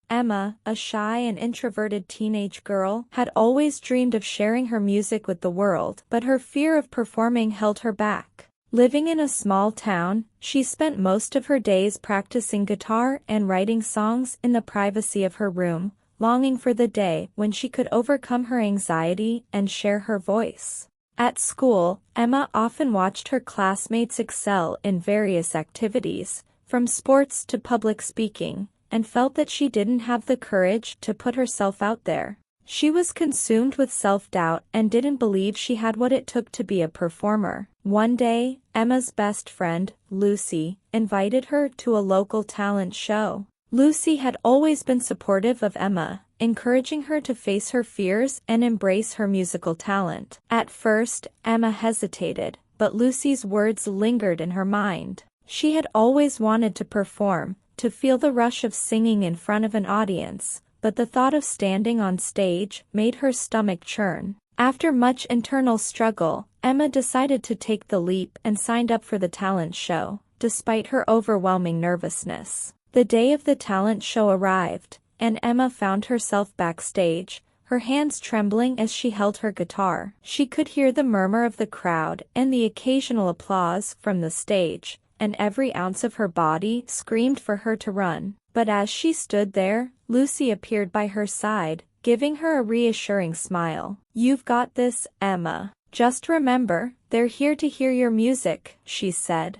Emma, a shy and introverted teenage girl, had always dreamed of sharing her music with the world, but her fear of performing held her back. Living in a small town, she spent most of her days practicing guitar and writing songs in the privacy of her room, longing for the day when she could overcome her anxiety and share her voice. At school, Emma often watched her classmates excel in various activities, from sports to public speaking, and felt that she didn't have the courage to put herself out there. She was consumed with self-doubt and didn't believe she had what it took to be a performer. One day, Emma's best friend, Lucy, invited her to a local talent show. Lucy had always been supportive of Emma, encouraging her to face her fears and embrace her musical talent. At first, Emma hesitated, but Lucy's words lingered in her mind. She had always wanted to perform, to feel the rush of singing in front of an audience, but the thought of standing on stage made her stomach churn. After much internal struggle, Emma decided to take the leap and signed up for the talent show, despite her overwhelming nervousness. The day of the talent show arrived, and Emma found herself backstage, her hands trembling as she held her guitar. She could hear the murmur of the crowd and the occasional applause from the stage, and every ounce of her body screamed for her to run. But as she stood there, Lucy appeared by her side, giving her a reassuring smile. "You've got this, Emma. Just remember, they're here to hear your music," she said.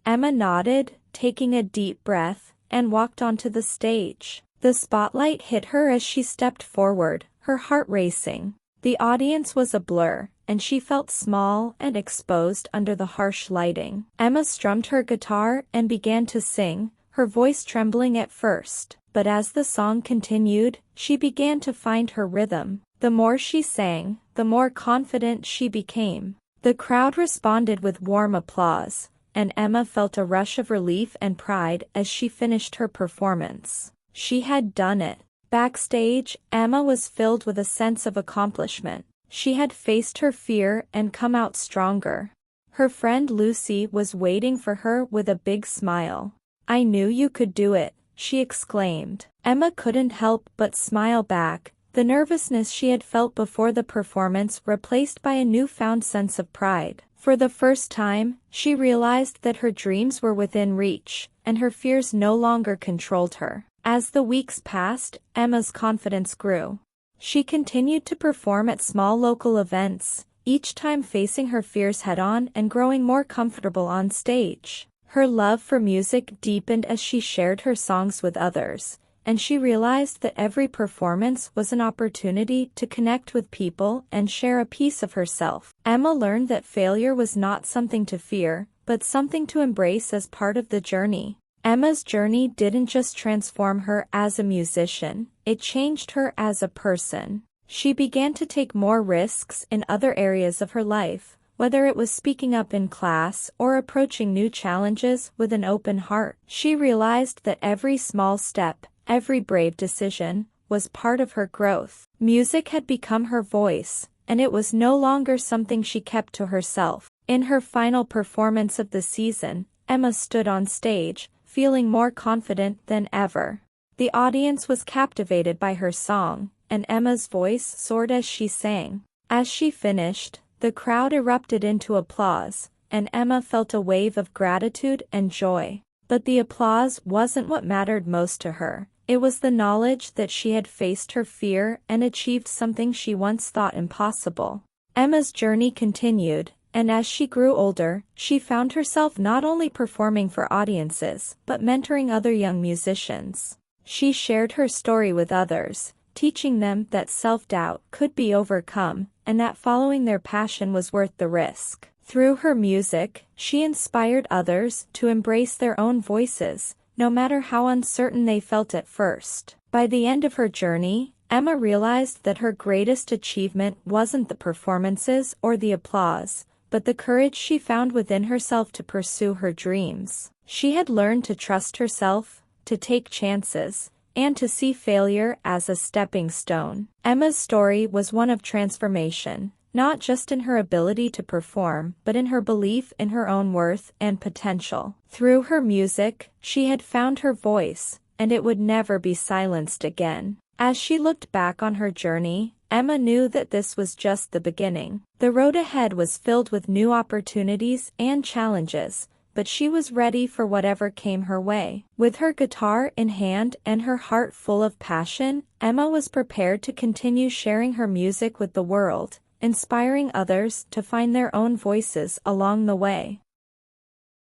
Emma nodded, taking a deep breath, and walked onto the stage. The spotlight hit her as she stepped forward, her heart racing. The audience was a blur, and she felt small and exposed under the harsh lighting. Emma strummed her guitar and began to sing, her voice trembling at first, but as the song continued, she began to find her rhythm. The more she sang, the more confident she became. The crowd responded with warm applause, and Emma felt a rush of relief and pride as she finished her performance. She had done it. Backstage, Emma was filled with a sense of accomplishment. She had faced her fear and come out stronger. Her friend Lucy was waiting for her with a big smile. "I knew you could do it," she exclaimed. Emma couldn't help but smile back, the nervousness she had felt before the performance replaced by a newfound sense of pride. For the first time, she realized that her dreams were within reach, and her fears no longer controlled her. As the weeks passed, Emma's confidence grew. She continued to perform at small local events, each time facing her fears head-on and growing more comfortable on stage. Her love for music deepened as she shared her songs with others, and she realized that every performance was an opportunity to connect with people and share a piece of herself. Emma learned that failure was not something to fear, but something to embrace as part of the journey. Emma's journey didn't just transform her as a musician, it changed her as a person. She began to take more risks in other areas of her life, whether it was speaking up in class or approaching new challenges with an open heart. She realized that every small step, every brave decision, was part of her growth. Music had become her voice, and it was no longer something she kept to herself. In her final performance of the season, Emma stood on stage, feeling more confident than ever. The audience was captivated by her song, and Emma's voice soared as she sang. As she finished, the crowd erupted into applause, and Emma felt a wave of gratitude and joy. But the applause wasn't what mattered most to her. It was the knowledge that she had faced her fear and achieved something she once thought impossible. Emma's journey continued, and as she grew older, she found herself not only performing for audiences, but mentoring other young musicians. She shared her story with others, teaching them that self-doubt could be overcome, and that following their passion was worth the risk. Through her music, she inspired others to embrace their own voices, no matter how uncertain they felt at first. By the end of her journey, Emma realized that her greatest achievement wasn't the performances or the applause, but the courage she found within herself to pursue her dreams. She had learned to trust herself, to take chances, and to see failure as a stepping stone. Emma's story was one of transformation, not just in her ability to perform, but in her belief in her own worth and potential. Through her music, she had found her voice, and it would never be silenced again. As she looked back on her journey, Emma knew that this was just the beginning. The road ahead was filled with new opportunities and challenges, but she was ready for whatever came her way. With her guitar in hand and her heart full of passion, Emma was prepared to continue sharing her music with the world, inspiring others to find their own voices along the way.